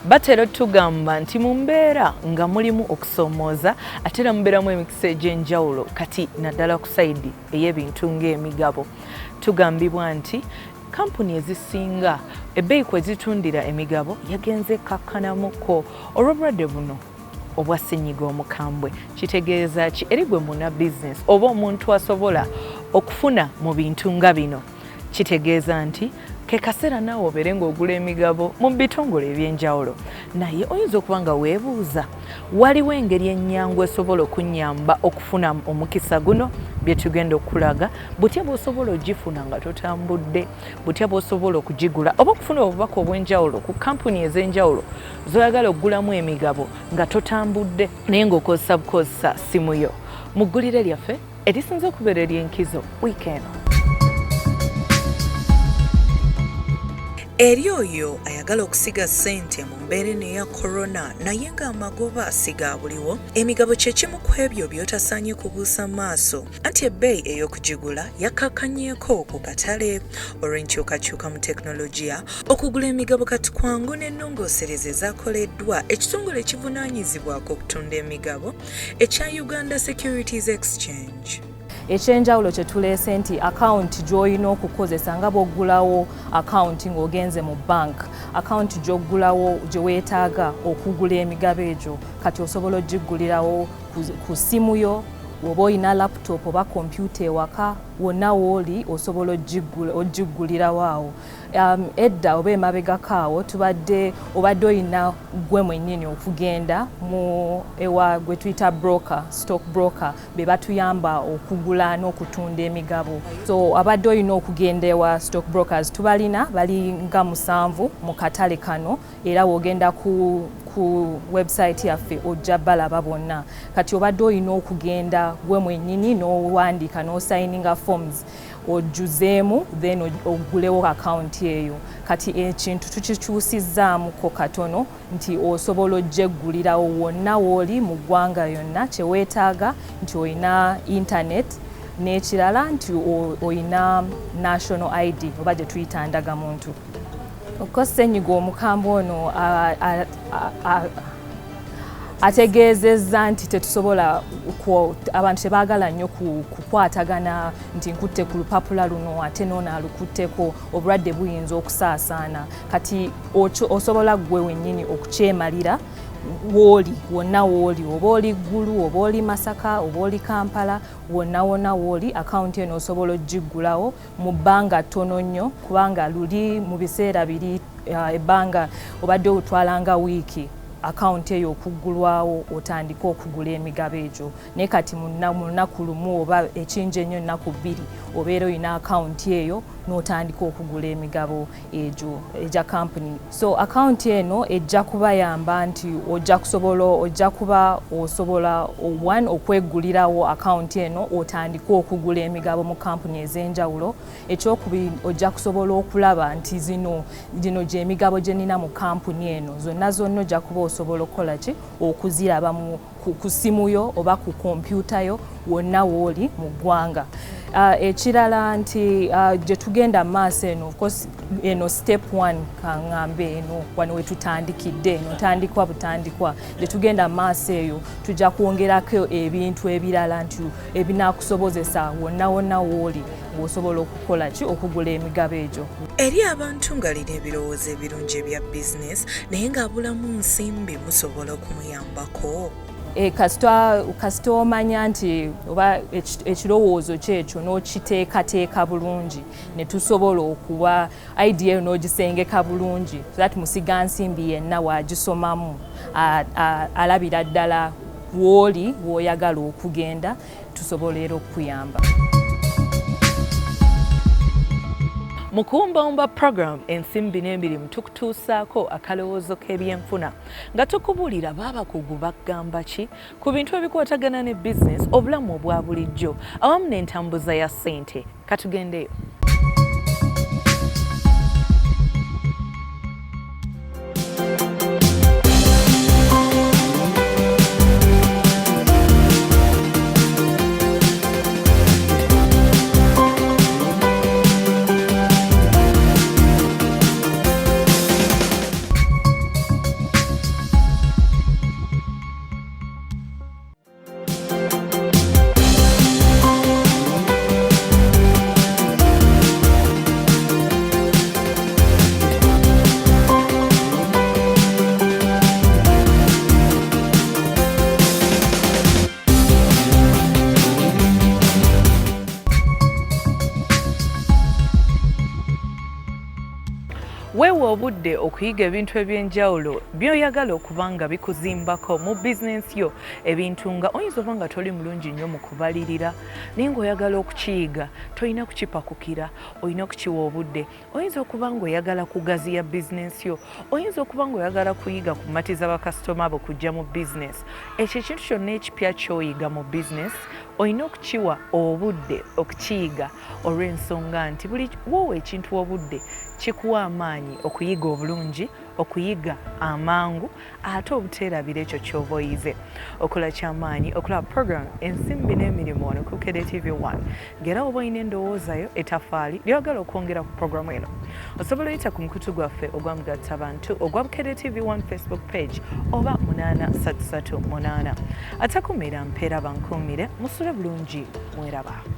batera tugamba nti mu mbeera nga mulimu okusoomooza ate era mubeeramu emikisa egy'enjawulo kati naddala ku sayidi ey'ebintu ng'emigabo tugambibwa nti kampuni ezisinga ebbeeyi kwe zitundira emigabo yagenze kakkanamuko olw'obulwadde buno obwa ssennyiga omukambwe. Kitegeeza ki eri gwe muna bizinesi oba omuntu asobola okufuna mu bintu nga bino? Kitegeeza nti ke kaseera naawe obeere ng'ogula emigabo mu bitongole eby'enjawulo. Naye oyinza okuba nga weebuuza waliwo engeri ennyangu esobola okunnyamba okufuna omukisa guno bye tugenda okulaga, butya bw'osobola ogifuna nga totambudde, butya bw'osobola okugigula oba okufuna obubaka obw'enjawulo ku kampuni ez'enjawulo z'oyagala okugulamu emigabo nga totambudde naye ng'okozesa simu yo. Mu ggulire lyaffe erisinza okubeera ery'enkizo wiikeeno. Eri oyo ayagala okusiga ssente mu mbeera eno eya korona naye ng'amagoba siga buliwo, emigabo kye kimu ku ebyo by'otasaanye kubuusa maaso anti ebbeeyi ey'okugigula yakkakanyeeko ku katale. Olw'enkyukakyuka mu tekinologiya, okugula emigabo kati kwangu n'ennongoosereza ezaakoleddwa ekitongole ekivunaanyizibwako okutunda emigabo ekya Uganda Securities Exchange. Ekyenjawulo kye tuleese nti akawunti gy'olina okukozesa nga bw'oggulawo akawunti ng'ogenze mu bank, akawunti gy'oggulawo gye weetaaga okugula emigabo egyo kati osobola ogiggulirawo ku simu yo, oba olina laptop oba kompyuta ewaka, wonna wooli osobola ogiggulirawo awo. Edda oba emabegako awo obadde olina gwe mwennyini okugenda mu ewa gwe tuyita broker, stock broker be batuyamba okugula n'okutunda emigabo. So abadde olina okugenda ewa stock brokers tubalina bali nga 7 mu katale kano era wogenda ku website yaffe ojja balaba bonna. Kati obadde olina okugenda gwe mwennyini n'owandiika n'osayininga forms ojjuzeemu then ogulewo akawunti eyo. Kati ekintu tukikyusizzaamukko katono nti osobola ogyeggulirawo wonna wooli mu ggwanga yonna kye weetaaga nti olina internet n'ekirala nti olina national ID oba gye tuyita ndagamuntu. Ko ssennyiga omukambwe ono ategeezezza nti tetusobola abantu tebaagala nnyo kukwatagana nti nkutte ku lupapula luno ate n'ono alukutteko, obulwadde buyinza okusaasaana. Kati osobola gwe wennyini okukyemalira wooli wonna wooli, oba oli Ggulu oba oli Masaka oba oli Kampala, wonna wooli akawunti eno osobola ogiggulawo mu bbanga ttono nnyo kubanga luli mu biseera biri ebbanga obadde otwalanga wiiki akawunti eyo okuggulwawo otandika okugula emigabo egyo. Naye kati mu lunaku lumu oba ekingi ennyo ennaku 2 obeera olina akawunti eyo n'otandika okugula emigabo egyo egya kampuni. So akawunti eno ejja kubayamba nti ojja kuba osobola okweggulirawo akawunti eno otandika okugula emigabo mu kampuni ez'enjawulo. Ekyokubiri ojja kusobola okulaba nti gino gy'emigabo gye nnina mu kampuni eno zonna ojja kuba osobola okukola ki okuziraba ku simu yo oba ku kompyuta yo wonna wooli mu ggwanga. Ekirala nti gye tugenda maaso eno step 1 kaŋŋambe eno wano we tutandikidde eno butandikwa gye tugenda maaso eyo tujja kwongerako ebintu ebirala nti ebinaakusobozesa wonna wooli osobola okukola ki okugula emigabo egyo. Eri abantu nga lina ebirowoozo ebirungi ebya bizinesi naye ng'abulamu nsimbi musobola okumuyambako? Kasita omanya nti oba ekirowoozo kyekyo n'okiteekateeka bulungi ne tusobola okuba idea eyo n'ogisengeka bulungi that musiga nsimbi yenna waagisomamu alabira ddala w'oli w'oyagala okugenda tusobola era okuyamba. Mu kuwumbawumba program ensimbi n'emirimu tukutuusaako akalowoozo k'ebyenfuna nga tukubuulira b'abakugu bagamba ki ku bintu ebikwatagana ne bizinesi, obulamu obwa bulijjo awamu n'entambuza ya ssente. Katugendeyo. obudde okuyiga ebintu eby'enjawulo by'oyagala okuba nga bikuzimbako mu bizinensi yo, ebintu nga oyinza oba nga toli mulungi nnyo mu kubalirira naye ng'oyagala okukiyiga tolina kukipakukira, olina okukiwa obudde. Oyinza okuba ng'oyagala kugaziya bizinensi yo, oyinza okuba ng'oyagala kuyiga kumatiza bakasitoma bo kujja mu bizinensi. Ekyo ekintu kyonna ekipya ky'oyiga mu bizinensi olina okukiwa obudde okukiyiga olw'ensonga nti buli woowa ekintu obudde kikuwa amaanyi okuyiga obulungi, okuyiga amangu ate obuteerabira ekyo ky'oba oyize. Okola kyamaanyi okulaba program ensimbi n'emirimu wano ku Bukedde TV1 ng'era oba olina endowoozayo etafaali ly'oyagala okwongera ku programu eno osobola oyita ku mukutu gwaffe ogwa Mugattabantu ogwa Bukedde TV1 Facebook page oba 8338 ate kumira mpeera bankuumire musule bulungi mweraba.